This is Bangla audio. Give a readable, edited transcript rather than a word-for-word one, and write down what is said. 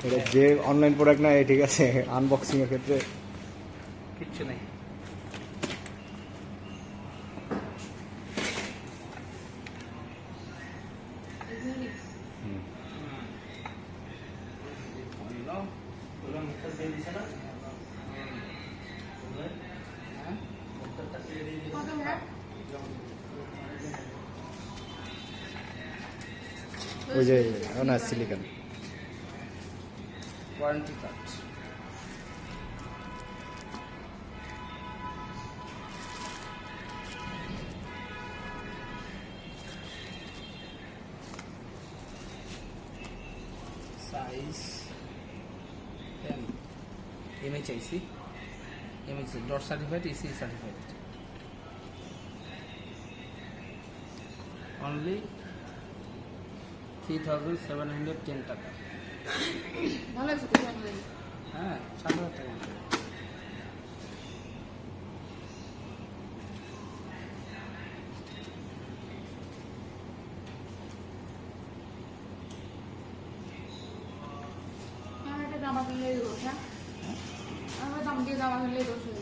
এটা যে অনলাইন প্রোডাক্ট না ঠিক আছে, আনবক্সিং এর ক্ষেত্রে কিচ্ছু নেই। ওই যে না silicon warranty card. Size MHIC dot certified, EC certified. Only 3710 টাকা। ভালো আছে তো জানলে। হ্যাঁ, 7,000 টাকা। আমার একটা জামা কিনলেই দোষ, হ্যাঁ? আমার দাম দিয়ে জামা কিনলেই দোষ হয়ে